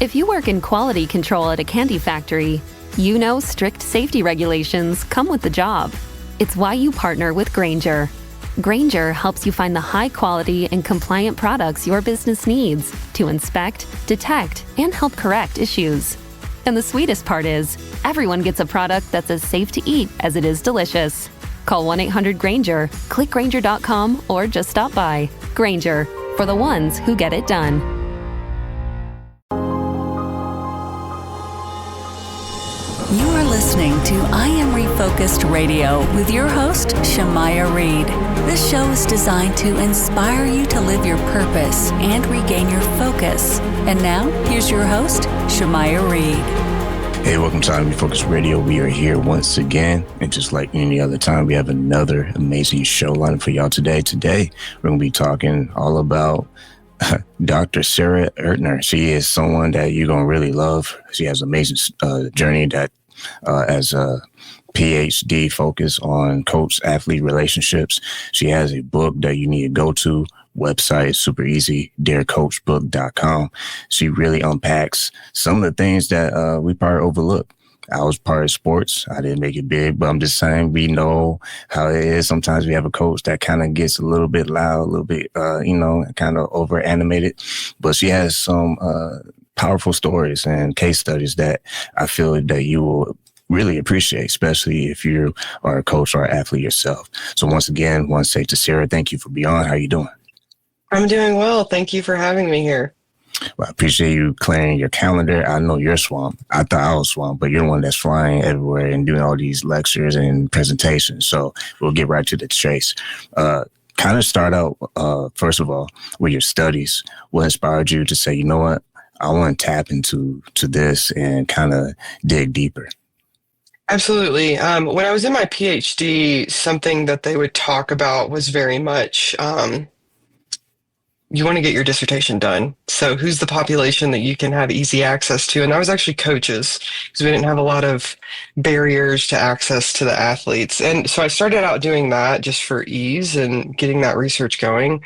If you work in quality control at a candy factory, you know strict safety regulations come with the job. It's why you partner with Grainger. Grainger helps you find the high-quality and compliant products your business needs to inspect, detect, and help correct issues. And the sweetest part is, everyone gets a product that's as safe to eat as it is delicious. Call 1-800-GRAINGER, click Grainger.com, or just stop by. Grainger, for the ones who get it done. You are listening to I Am Refocused Radio with your host, Shamaya Reed. This show is designed to inspire you to live your purpose and regain your focus. And now, here's your host, Shamaya Reed. Hey, welcome to I Am Refocused Radio. We are here once again, and just like any other time, we have another amazing show lined for y'all today. Today, we're going to be talking all about Dr. Sara Erdner. She is someone that you're going to really love. She has an amazing journey that as a PhD focus on coach-athlete relationships. She has a book that you need to go to. Website is super easy, darecoachbook.com. She really unpacks some of the things that we probably overlook. I was part of sports. I didn't make it big, but I'm just saying we know how it is. Sometimes we have a coach that kind of gets a little bit loud, a little bit, kind of over animated. But she has some powerful stories and case studies that I feel that you will really appreciate, especially if you are a coach or an athlete yourself. So once again, I want to say to Sara, thank you for being on. How are you doing? I'm doing well. Thank you for having me here. Well, I appreciate you clearing your calendar. I know you're swamped. I thought I was swamped, but you're the one that's flying everywhere and doing all these lectures and presentations. So we'll get right to the chase. Kind of start out, first of all, with your studies. What inspired you to say, you know what, I want to tap into this and kind of dig deeper? Absolutely. When I was in my PhD, something that they would talk about was very much you want to get your dissertation done. So who's the population that you can have easy access to? And that was actually coaches, because we didn't have a lot of barriers to access to the athletes. And so I started out doing that just for ease and getting that research going.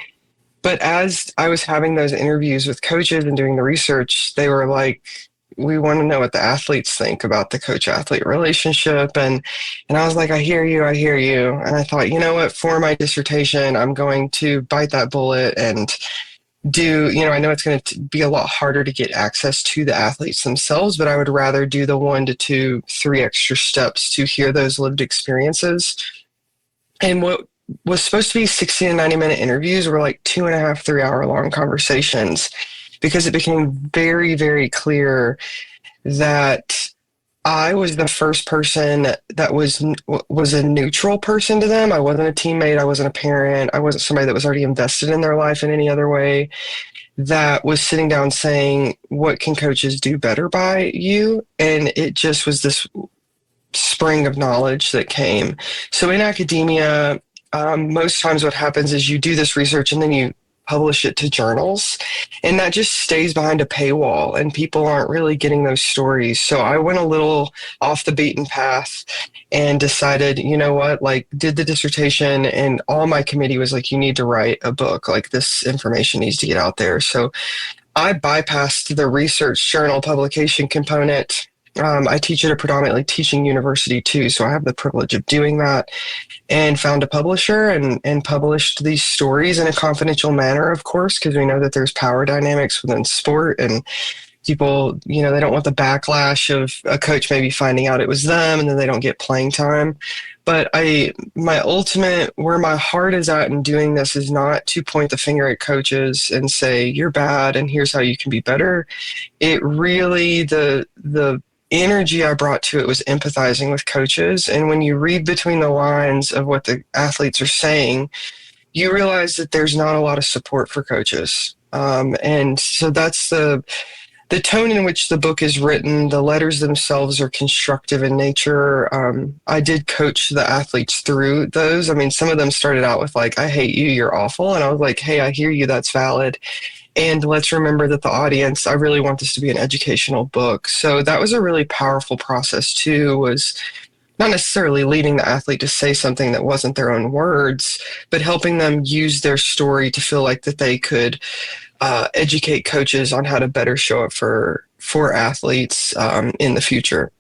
But as I was having those interviews with coaches and doing the research, they were like, we want to know what the athletes think about the coach-athlete relationship. And I was like, I hear you. And I thought, you know what, for my dissertation, I'm going to bite that bullet and I know it's going to be a lot harder to get access to the athletes themselves, but I would rather do the 1 to 2, 3 extra steps to hear those lived experiences. And what was supposed to be 60 to 90-minute interviews were like 2.5, 3 hour long conversations, because it became very, very clear that I was the first person that was a neutral person to them. I wasn't a teammate. I wasn't a parent. I wasn't somebody that was already invested in their life in any other way, that was sitting down saying, what can coaches do better by you? And it just was this spring of knowledge that came. So in academia, most times what happens is you do this research and then you publish it to journals, and that just stays behind a paywall and people aren't really getting those stories. So I went a little off the beaten path and decided, you know what, did the dissertation, and all my committee was like, you need to write a book, this information needs to get out there. So I bypassed the research journal publication component. I teach at a predominantly teaching university too, so I have the privilege of doing that, and found a publisher and published these stories in a confidential manner, of course, because we know that there's power dynamics within sport, and people, they don't want the backlash of a coach maybe finding out it was them and then they don't get playing time. But my ultimate, where my heart is at in doing this, is not to point the finger at coaches and say, you're bad and here's how you can be better. It really, the energy I brought to it was empathizing with coaches. And when you read between the lines of what the athletes are saying, you realize that there's not a lot of support for coaches. And so that's the tone in which the book is written. The letters themselves are constructive in nature. I did coach the athletes through those. I mean, some of them started out with I hate you, you're awful. And I was like, hey, I hear you, that's valid. And let's remember that the audience, I really want this to be an educational book. So that was a really powerful process too, was not necessarily leading the athlete to say something that wasn't their own words, but helping them use their story to feel like that they could educate coaches on how to better show up for for athletes in the future.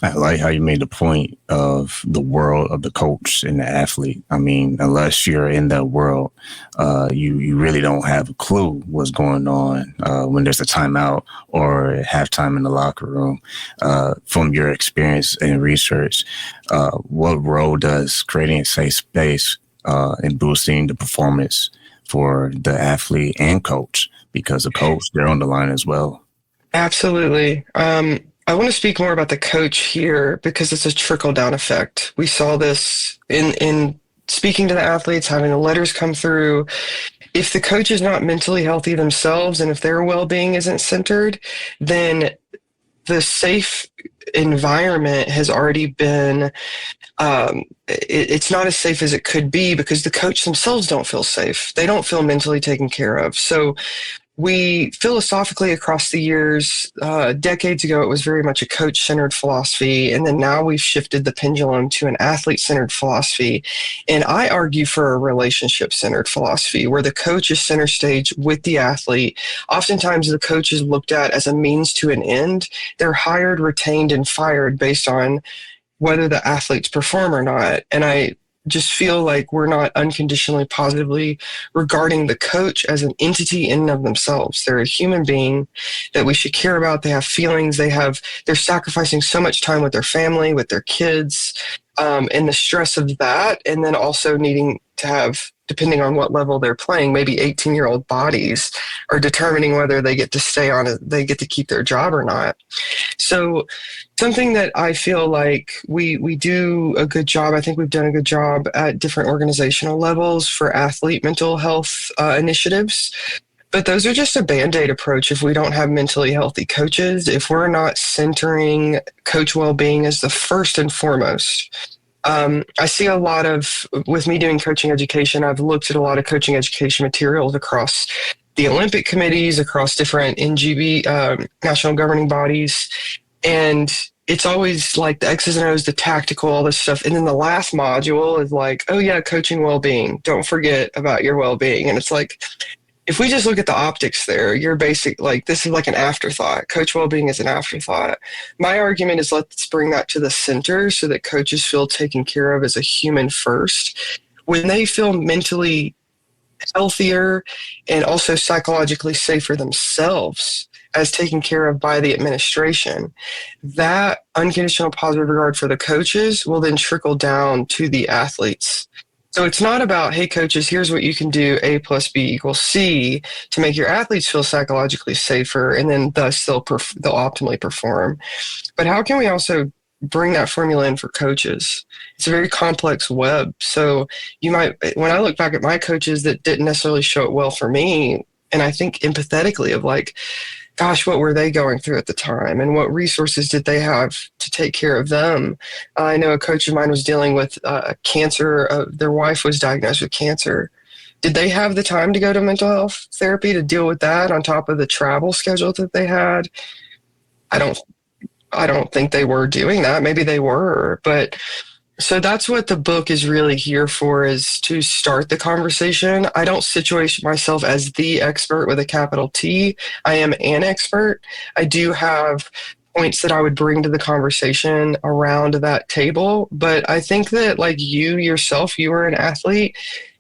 I like how you made the point of the world of the coach and the athlete. I mean, unless you're in that world, you really don't have a clue what's going on when there's a timeout or halftime in the locker room. From your experience and research, what role does creating a safe space and boosting the performance for the athlete and coach? Because the coach, they're on the line as well. Absolutely. I want to speak more about the coach here because it's a trickle-down effect. We saw this in speaking to the athletes, having the letters come through. If the coach is not mentally healthy themselves and if their well-being isn't centered, then the safe environment has already been it's not as safe as it could be because the coach themselves don't feel safe. They don't feel mentally taken care of. So we philosophically across the years, decades ago, it was very much a coach-centered philosophy. And then now we've shifted the pendulum to an athlete-centered philosophy. And I argue for a relationship-centered philosophy where the coach is center stage with the athlete. Oftentimes the coach is looked at as a means to an end. They're hired, retained, and fired based on whether the athletes perform or not. And I just feel like we're not unconditionally positively regarding the coach as an entity in and of themselves. They're a human being that we should care about. They have feelings. They're sacrificing so much time with their family, with their kids, and the stress of that. And then also needing to have, depending on what level they're playing, maybe 18-year-old bodies are determining whether they get to stay on it, they get to keep their job or not. So something that I feel like we do a good job, I think we've done a good job at different organizational levels for athlete mental health initiatives. But those are just a Band-Aid approach if we don't have mentally healthy coaches, if we're not centering coach well-being as the first and foremost. I see a lot of, with me doing coaching education, I've looked at a lot of coaching education materials across the Olympic committees, across different NGB, national governing bodies. And it's always like the X's and O's, the tactical, all this stuff. And then the last module is like, oh yeah, coaching well-being. Don't forget about your well-being. And it's like, if we just look at the optics there, you're basic, like this is like an afterthought. Coach well-being is an afterthought. My argument is let's bring that to the center so that coaches feel taken care of as a human first. When they feel mentally healthier and also psychologically safer themselves as taken care of by the administration, that unconditional positive regard for the coaches will then trickle down to the athletes. So it's not about, hey, coaches, here's what you can do, A plus B equals C, to make your athletes feel psychologically safer, and then thus they'll optimally perform. But how can we also bring that formula in for coaches? It's a very complex web. So you might, when I look back at my coaches that didn't necessarily show it well for me, and I think empathetically of like, gosh, what were they going through at the time? And what resources did they have to take care of them? I know a coach of mine was dealing with cancer. Their wife was diagnosed with cancer. Did they have the time to go to mental health therapy to deal with that on top of the travel schedule that they had? I don't think they were doing that. Maybe they were, but so that's what the book is really here for, is to start the conversation. I don't situate myself as the expert with a capital T. I am an expert. I do have points that I would bring to the conversation around that table. But I think that like you yourself, you are an athlete.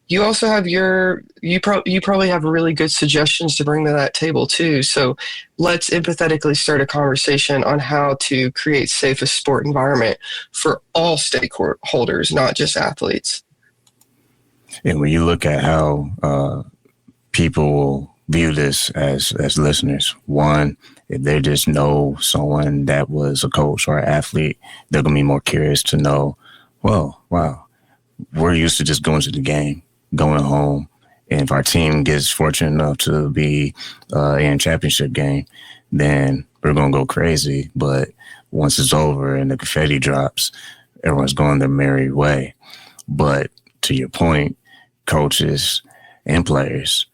You also have you probably have really good suggestions to bring to that table too. So let's empathetically start a conversation on how to create safest sport environment for all stakeholders, not just athletes. And when you look at how people will view this as listeners, one, if they just know someone that was a coach or an athlete, they're going to be more curious to know, well, wow, we're used to just going to the game, going home. And if our team gets fortunate enough to be in a championship game, then we're going to go crazy. But once it's over and the confetti drops, everyone's going their merry way. But to your point, coaches and players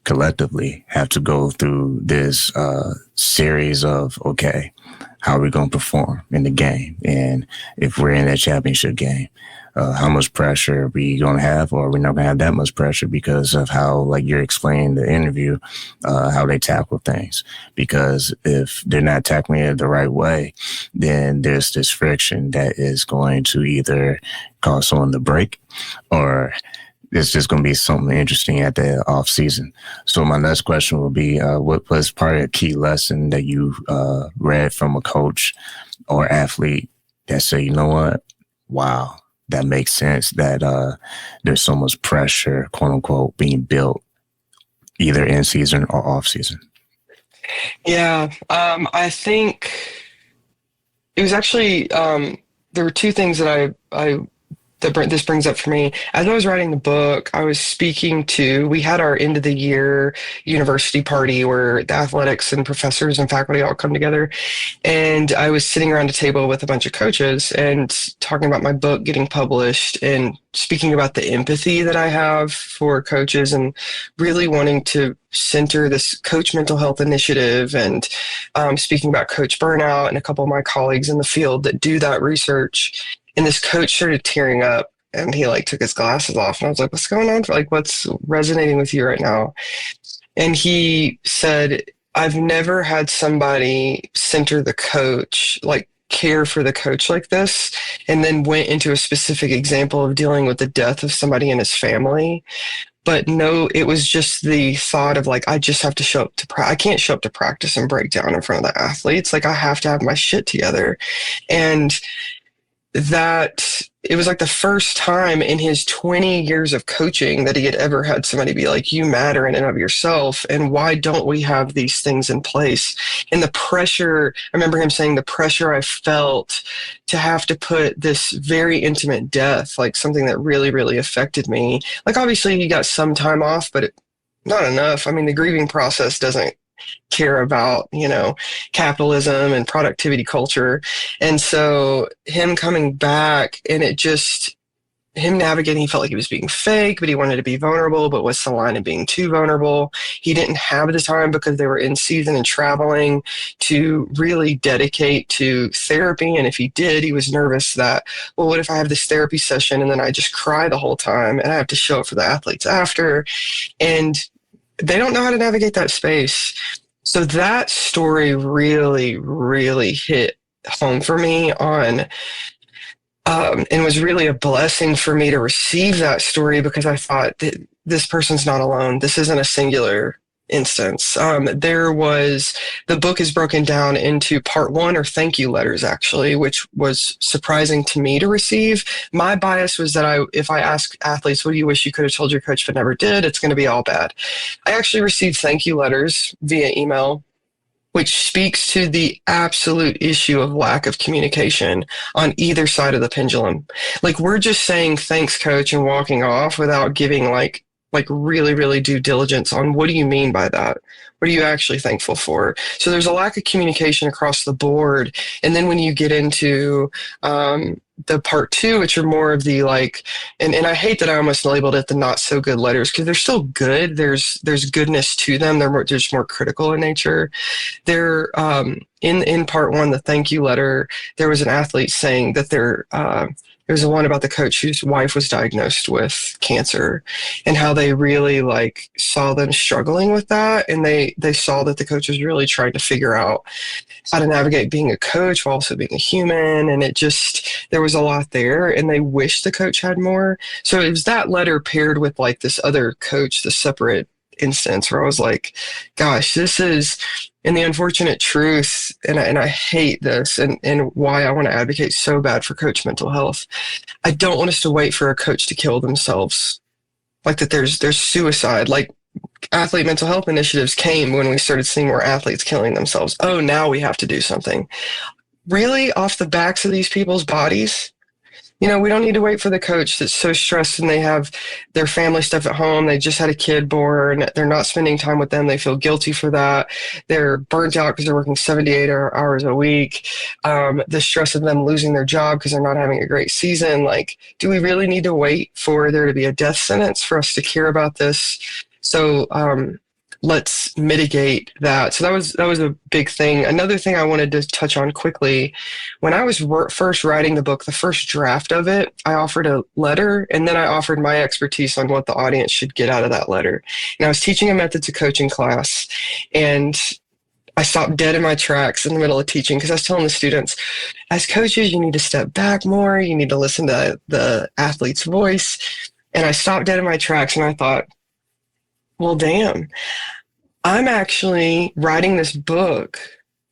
collectively have to go through this series of, okay, how are we going to perform in the game? And if we're in that championship game, how much pressure are we going to have, or we're not going to have that much pressure because of how, like you're explaining the interview, how they tackle things. Because if they're not tackling it the right way, then there's this friction that is going to either cause someone to break, or it's just going to be something interesting at the off season. So my next question will be, what was probably a key lesson that you read from a coach or athlete that say, you know what, wow, that makes sense, that there's so much pressure, quote unquote, being built either in season or off season? Yeah, I think it was actually, there were two things that this brings up for me. As I was writing the book, I was speaking to, we had our end of the year university party where the athletics and professors and faculty all come together. And I was sitting around a table with a bunch of coaches and talking about my book getting published and speaking about the empathy that I have for coaches and really wanting to center this coach mental health initiative, and speaking about coach burnout and a couple of my colleagues in the field that do that research. And this coach started tearing up, and he like took his glasses off, and I was like, what's going on? Like, what's resonating with you right now? And he said, I've never had somebody center the coach, like care for the coach like this, and then went into a specific example of dealing with the death of somebody in his family. But no, it was just the thought of like, I just have to show up to I can't show up to practice and break down in front of the athletes. Like, I have to have my shit together. And that it was like the first time in his 20 years of coaching that he had ever had somebody be like, you matter in and of yourself. And why don't we have these things in place? And the pressure, I remember him saying the pressure I felt to have to put this very intimate death, like something that really, really affected me. Like, obviously he got some time off, but not enough. I mean, the grieving process doesn't care about, capitalism and productivity culture. And so him coming back, and him navigating, he felt like he was being fake, but he wanted to be vulnerable, but what's the line of being too vulnerable? He didn't have the time because they were in season and traveling to really dedicate to therapy. And if he did, he was nervous that, well, what if I have this therapy session and then I just cry the whole time and I have to show up for the athletes after? And they don't know how to navigate that space. So that story really, really hit home for me and was really a blessing for me to receive that story, because I thought that this person's not alone. This isn't a singular instance. The book is broken down into part one, or thank you letters, actually, which was surprising to me to receive. My bias was that if I ask athletes, what do you wish you could have told your coach but never did, it's going to be all bad. I actually received thank you letters via email, which speaks to the absolute issue of lack of communication on either side of the pendulum. Like, we're just saying thanks, coach, and walking off without giving like really, really due diligence on what do you mean by that? What are you actually thankful for? So there's a lack of communication across the board. And then when you get into the part two, which are more of the and I hate that I almost labeled it the not so good letters, because they're still good. There's goodness to them. They're just more critical in nature. They're in part one, the thank you letter, there was an athlete saying that there was one about the coach whose wife was diagnosed with cancer, and how they really saw them struggling with that. And they saw that the coach was really trying to figure out how to navigate being a coach while also being a human. And there was a lot there, and they wished the coach had more. So it was that letter paired with this other coach, the separate instance, where I was like, gosh, this is, and the unfortunate truth, and I hate this, and why I want to advocate so bad for coach mental health. I don't want us to wait for a coach to kill themselves. That there's suicide. Athlete mental health initiatives came when we started seeing more athletes killing themselves. Oh, now we have to do something. Really? Off the backs of these people's bodies? We don't need to wait for the coach that's so stressed and they have their family stuff at home. They just had a kid born. They're not spending time with them. They feel guilty for that. They're burnt out because they're working 78 hours a week. The stress of them losing their job because they're not having a great season. Do we really need to wait for there to be a death sentence for us to care about this? So let's mitigate that. So that was a big thing. Another thing I wanted to touch on quickly, when I was first writing the book, the first draft of it, I offered a letter, and then I offered my expertise on what the audience should get out of that letter. And I was teaching a methods of coaching class, and I stopped dead in my tracks in the middle of teaching because I was telling the students, as coaches, you need to step back more. You need to listen to the athlete's voice. And I stopped dead in my tracks, and I thought, well, damn, I'm actually writing this book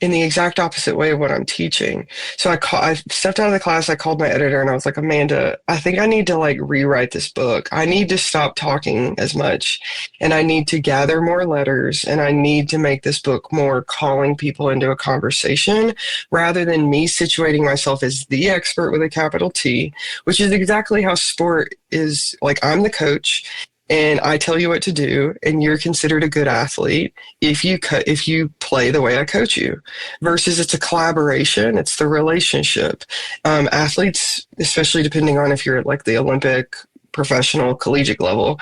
in the exact opposite way of what I'm teaching. So I stepped out of the class. I called my editor, and I was like, Amanda, I think I need to rewrite this book. I need to stop talking as much, and I need to gather more letters, and I need to make this book more calling people into a conversation rather than me situating myself as the expert with a capital T, which is exactly how sport is. I'm the coach, and I tell you what to do, and you're considered a good athlete if you play the way I coach you. Versus it's a collaboration, it's the relationship. Athletes, especially depending on if you're at the Olympic, professional, collegiate level,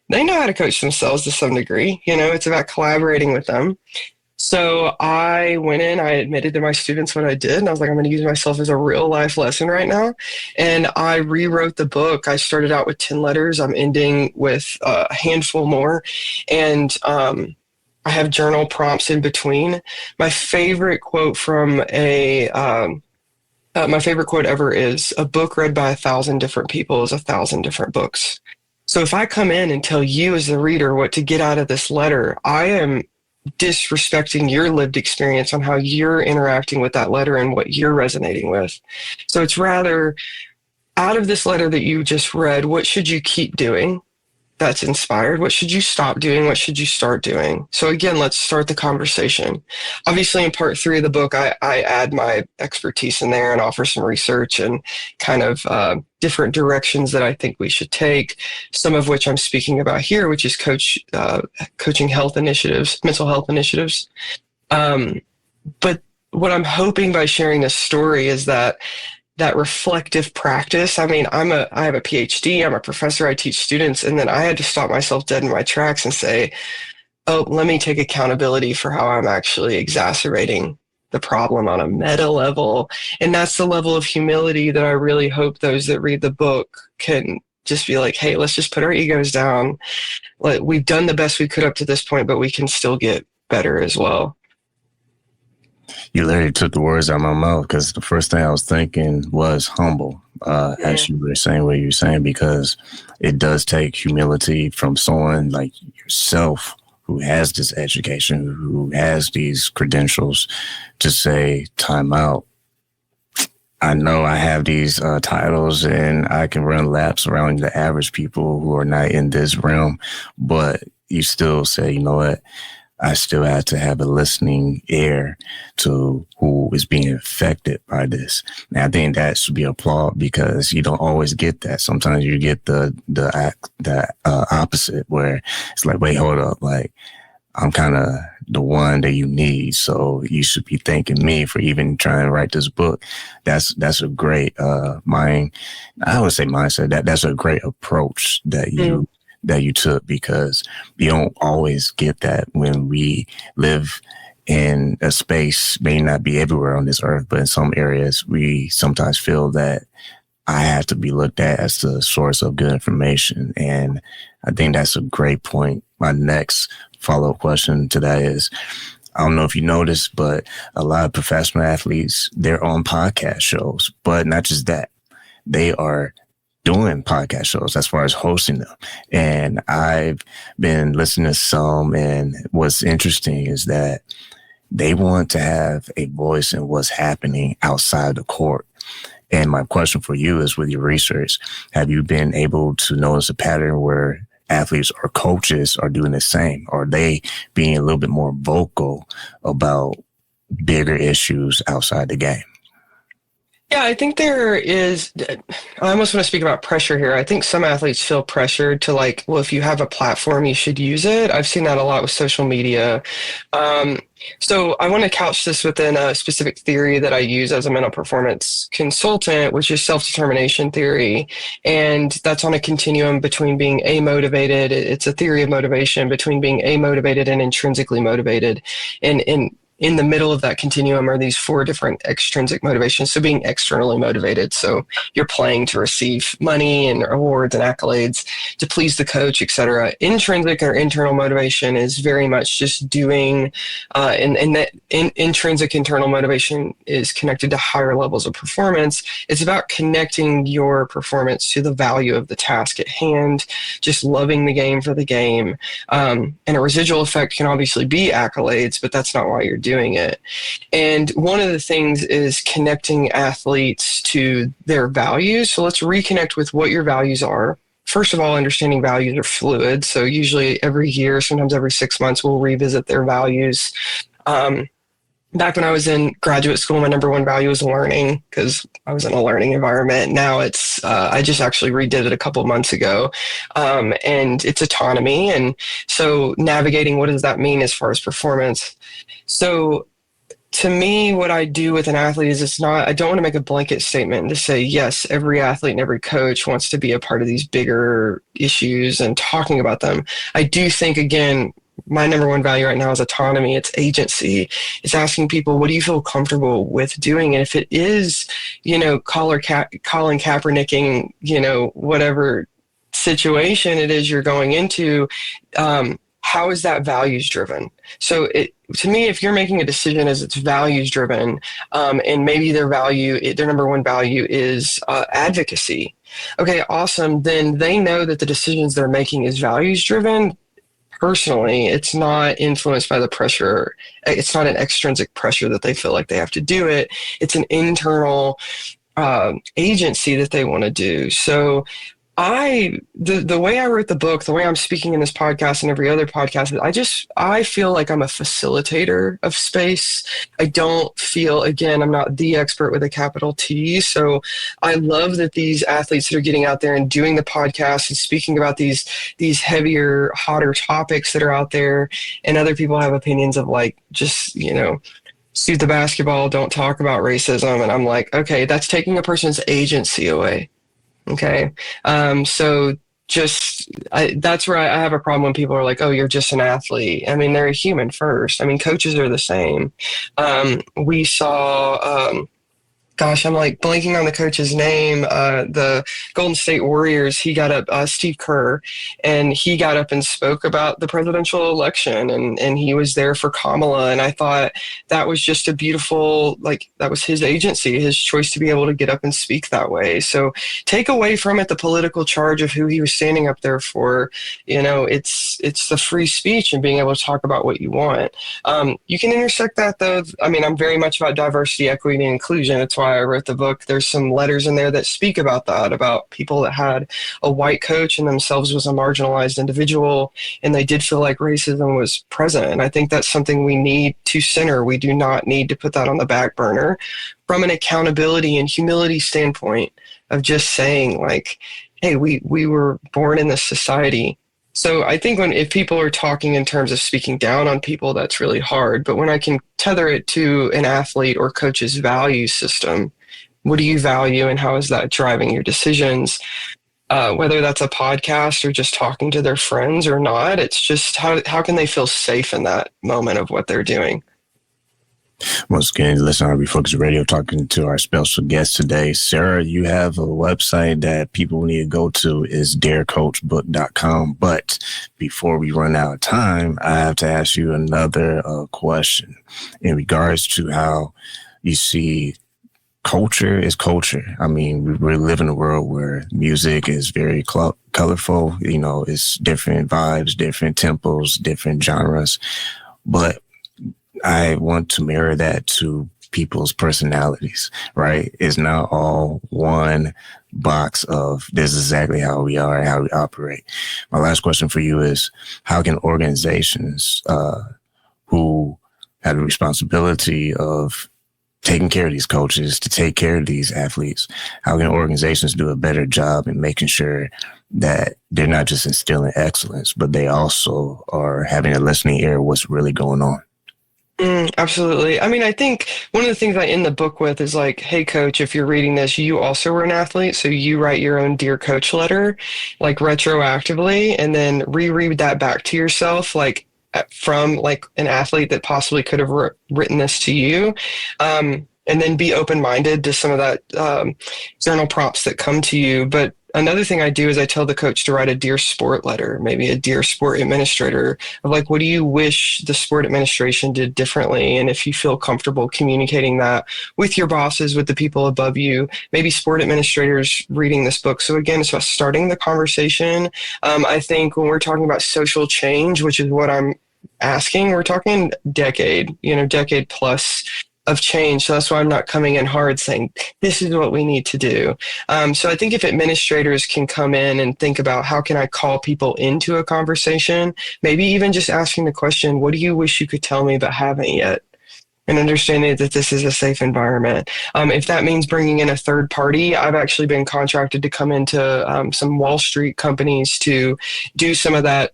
they know how to coach themselves to some degree. It's about collaborating with them. So I went in, I admitted to my students what I did, and I was like, I'm going to use myself as a real life lesson right now. And I rewrote the book. I started out with 10 letters. I'm ending with a handful more. And I have journal prompts in between. My favorite quote from my favorite quote ever is, a book read by 1,000 different people is 1,000 different books. So if I come in and tell you as the reader what to get out of this letter, I am disrespecting your lived experience on how you're interacting with that letter and what you're resonating with. So it's rather, out of this letter that you just read, what should you keep doing that's inspired? What should you stop doing? What should you start doing? So again, let's start the conversation. Obviously, in part 3 of the book, I add my expertise in there and offer some research and kind of different directions that I think we should take, some of which I'm speaking about here, which is coaching health initiatives, mental health initiatives. But what I'm hoping by sharing this story is that reflective practice. I mean, I have a PhD, I'm a professor, I teach students, and then I had to stop myself dead in my tracks and say, oh, let me take accountability for how I'm actually exacerbating the problem on a meta level. And that's the level of humility that I really hope those that read the book can just be like, hey, let's just put our egos down. We've done the best we could up to this point, but we can still get better as well. You literally took the words out of my mouth, because the first thing I was thinking was humble, as you were saying what you were saying, because it does take humility from someone like yourself who has this education, who has these credentials, to say, time out. I know I have these titles and I can run laps around the average people who are not in this realm, but you still say, you know what? I still have to have a listening ear to who is being affected by this. And I think that should be applauded, because you don't always get that. Sometimes you get the opposite, where it's like, wait, hold up. I'm kind of the one that you need. So you should be thanking me for even trying to write this book. That's a great, I would say mindset. That's a great approach that you took, because you don't always get that when we live in a space, may not be everywhere on this earth, but in some areas we sometimes feel that I have to be looked at as the source of good information. And I think that's a great point. My next follow-up question to that is, I don't know if you noticed, but a lot of professional athletes, they're on podcast shows, but not just that, they are doing podcast shows as far as hosting them. And I've been listening to some, and what's interesting is that they want to have a voice in what's happening outside the court. And my question for you is, with your research, have you been able to notice a pattern where athletes or coaches are doing the same? Are they being a little bit more vocal about bigger issues outside the game? Yeah, I think there is. I almost want to speak about pressure here. I think some athletes feel pressured to like, well, if you have a platform, you should use it. I've seen that a lot with social media. Um, so I want to couch this within a specific theory that I use as a mental performance consultant, which is self-determination theory. And that's on a continuum between being amotivated. It's a theory of motivation between being amotivated and intrinsically motivated. And in the middle of that continuum are these four different extrinsic motivations. So being externally motivated. So you're playing to receive money and awards and accolades to please the coach, etc. Intrinsic or internal motivation is very much just doing, and that intrinsic internal motivation is connected to higher levels of performance. It's about connecting your performance to the value of the task at hand, just loving the game for the game. And a residual effect can obviously be accolades, but that's not why you're doing it. And one of the things is connecting athletes to their values. So let's reconnect with what your values are. First of all, understanding values are fluid. So usually every year, sometimes every 6 months, we'll revisit their values. Back when I was in graduate school, my number one value was learning because I was in a learning environment. Now it's, I just actually redid it a couple of months ago. And it's autonomy. And so navigating, what does that mean as far as performance? So to me, what I do with an athlete is I don't want to make a blanket statement and to say, yes, every athlete and every coach wants to be a part of these bigger issues and talking about them. I do think, again, my number one value right now is autonomy. It's agency. It's asking people, what do you feel comfortable with doing? And if it is, Colin Kaepernicking, whatever situation it is you're going into, how is that values driven? So to me, if you're making a decision as it's values driven, and maybe their number one value is advocacy. Okay, awesome. Then they know that the decisions they're making is values driven. Personally, it's not influenced by the pressure. It's not an extrinsic pressure that they feel like they have to do it. It's an internal agency that they want to do. So the way I wrote the book, the way I'm speaking in this podcast and every other podcast, I feel like I'm a facilitator of space. I don't feel, again, I'm not the expert with a capital T. So I love that these athletes that are getting out there and doing the podcast and speaking about these heavier, hotter topics that are out there, and other people have opinions of like, just, shoot the basketball, don't talk about racism. And I'm like, okay, that's taking a person's agency away. Okay. So that's where I have a problem when people are like, oh, you're just an athlete. I mean, they're a human first. I mean, coaches are the same. We saw, I'm like blanking on the coach's name. The Golden State Warriors, he got up, Steve Kerr, and he got up and spoke about the presidential election, and he was there for Kamala. And I thought that was just a beautiful, that was his agency, his choice to be able to get up and speak that way. So take away from it the political charge of who he was standing up there for. It's the free speech and being able to talk about what you want. You can intersect that though. I mean, I'm very much about diversity, equity, and inclusion. That's why I wrote the book. There's some letters in there that speak about that, about people that had a white coach and themselves was a marginalized individual, and they did feel like racism was present. And I think that's something we need to center. We do not need to put that on the back burner from an accountability and humility standpoint of just saying like, hey, we were born in this society. So I think if people are talking in terms of speaking down on people, that's really hard. But when I can tether it to an athlete or coach's value system, what do you value and how is that driving your decisions? Whether that's a podcast or just talking to their friends or not, it's just how can they feel safe in that moment of what they're doing? Once again, listen on Refocused Radio, talking to our special guest today. Sara, you have a website that people need to go to, is darecoachbook.com. But before we run out of time, I have to ask you another question in regards to how you see culture is culture. I mean, we live in a world where music is very colorful. It's different vibes, different tempos, different genres. But I want to mirror that to people's personalities, right? It's not all one box of this is exactly how we are and how we operate. My last question for you is, how can organizations who have the responsibility of taking care of these coaches, to take care of these athletes? How can organizations do a better job in making sure that they're not just instilling excellence, but they also are having a listening ear of what's really going on? Absolutely. I mean, I think one of the things I end the book with is like, hey, coach, if you're reading this, you also were an athlete. So you write your own Dear Coach letter, like retroactively, and then reread that back to yourself, like from like an athlete that possibly could have written this to you. And then be open-minded to some of that journal prompts that come to you. But another thing I do is I tell the coach to write a Dear Sport letter, maybe a Dear Sport Administrator, of like, what do you wish the sport administration did differently? And if you feel comfortable communicating that with your bosses, with the people above you, maybe sport administrators reading this book. So again, it's about starting the conversation. I think when we're talking about social change, which is what I'm asking, we're talking decade plus of change. So that's why I'm not coming in hard saying, this is what we need to do. So I think if administrators can come in and think about how can I call people into a conversation, maybe even just asking the question, what do you wish you could tell me but haven't yet? And understanding that this is a safe environment. If that means bringing in a third party, I've actually been contracted to come into some Wall Street companies to do some of that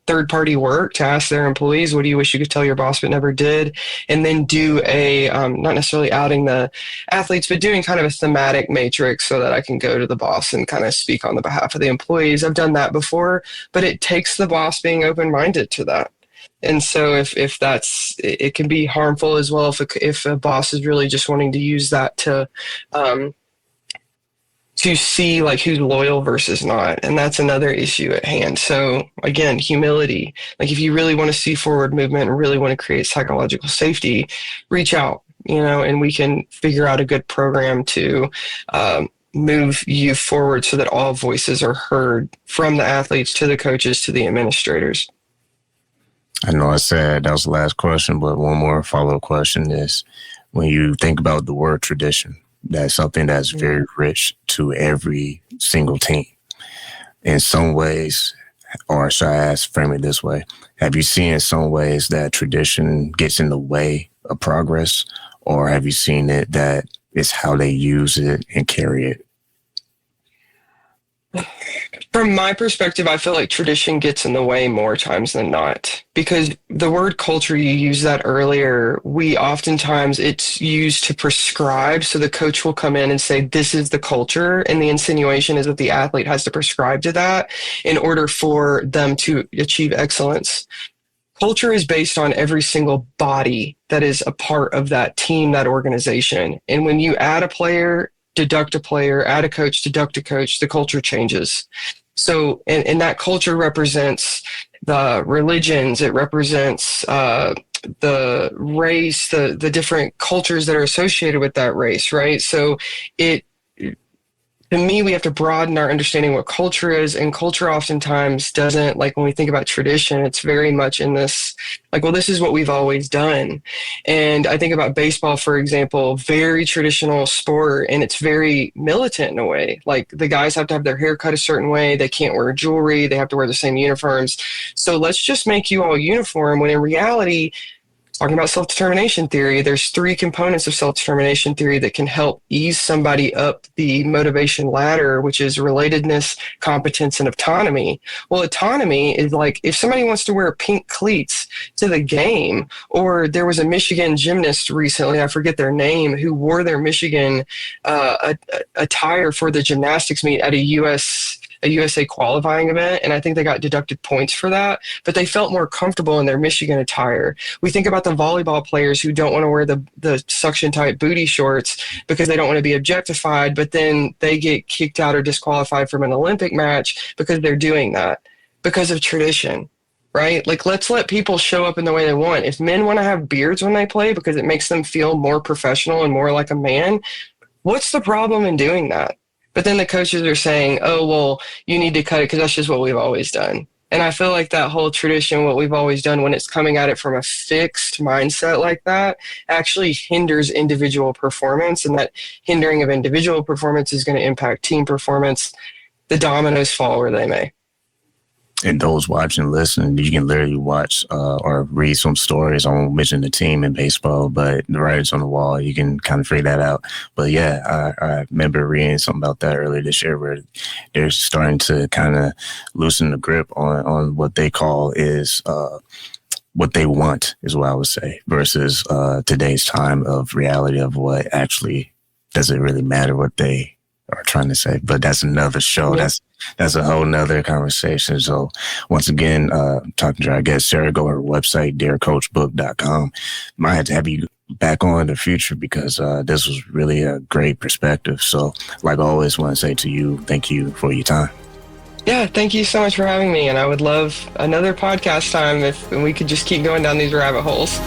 third-party work, to ask their employees, what do you wish you could tell your boss but never did? And then do a, not necessarily outing the athletes, but doing kind of a thematic matrix so that I can go to the boss and kind of speak on the behalf of the employees. I've done that before, but it takes the boss being open-minded to that. And so if that's, it can be harmful as well if a boss is really just wanting to use that to see like who's loyal versus not. And that's another issue at hand. So again, humility. Like if you really want to see forward movement and really want to create psychological safety, reach out, and we can figure out a good program to move you forward so that all voices are heard, from the athletes to the coaches to the administrators. I know I said that was the last question, but one more follow-up question is, when you think about the word tradition, that's something that's very rich to every single team. In some ways, or should I frame it this way, have you seen in some ways that tradition gets in the way of progress, or have you seen it that it's how they use it and carry it? From my perspective, I feel like tradition gets in the way more times than not, because the word culture, you used that earlier, oftentimes it's used to prescribe. So the coach will come in and say, this is the culture. And the insinuation is that the athlete has to prescribe to that in order for them to achieve excellence. Culture is based on every single body that is a part of that team, that organization. And when you add a player, deduct a player, add a coach, deduct a coach, the culture changes. So, and that culture represents the religions, it represents the race, the different cultures that are associated with that race, right? So to me, we have to broaden our understanding what culture is, and culture oftentimes doesn't, like when we think about tradition, it's very much in this, like, well, this is what we've always done. And I think about baseball, for example, very traditional sport, and it's very militant in a way. Like the guys have to have their hair cut a certain way. They can't wear jewelry. They have to wear the same uniforms. So let's just make you all uniform, when in reality, talking about self-determination theory, there's 3 components of self-determination theory that can help ease somebody up the motivation ladder, which is relatedness, competence, and autonomy. Well, autonomy is like if somebody wants to wear pink cleats to the game, or there was a Michigan gymnast recently, I forget their name, who wore their Michigan attire for the gymnastics meet at a USA qualifying event, and I think they got deducted points for that, but they felt more comfortable in their Michigan attire. We think about the volleyball players who don't want to wear the suction tight booty shorts because they don't want to be objectified, but then they get kicked out or disqualified from an Olympic match because they're doing that because of tradition, right? Like, let's let people show up in the way they want. If men want to have beards when they play because it makes them feel more professional and more like a man, what's the problem in doing that? But then the coaches are saying, oh, well, you need to cut it because that's just what we've always done. And I feel like that whole tradition, what we've always done, when it's coming at it from a fixed mindset like that, actually hinders individual performance. And that hindering of individual performance is going to impact team performance. The dominoes fall where they may. And those watching, listening, you can literally watch or read some stories. I won't mention the team in baseball, but the writers on the wall, you can kind of figure that out. But yeah, I remember reading something about that earlier this year where they're starting to kind of loosen the grip on what they call is what they want, is what I would say, versus today's time of reality of what actually doesn't really matter what they are trying to say. But that's another show. Yeah. That's a whole nother conversation. So once again, talking to our guest, Sara, go to her website, dearcoachbook.com. Might have to have you back on in the future because this was really a great perspective. So like I always want to say to you, thank you for your time. Yeah, thank you so much for having me. And I would love another podcast time if we could just keep going down these rabbit holes.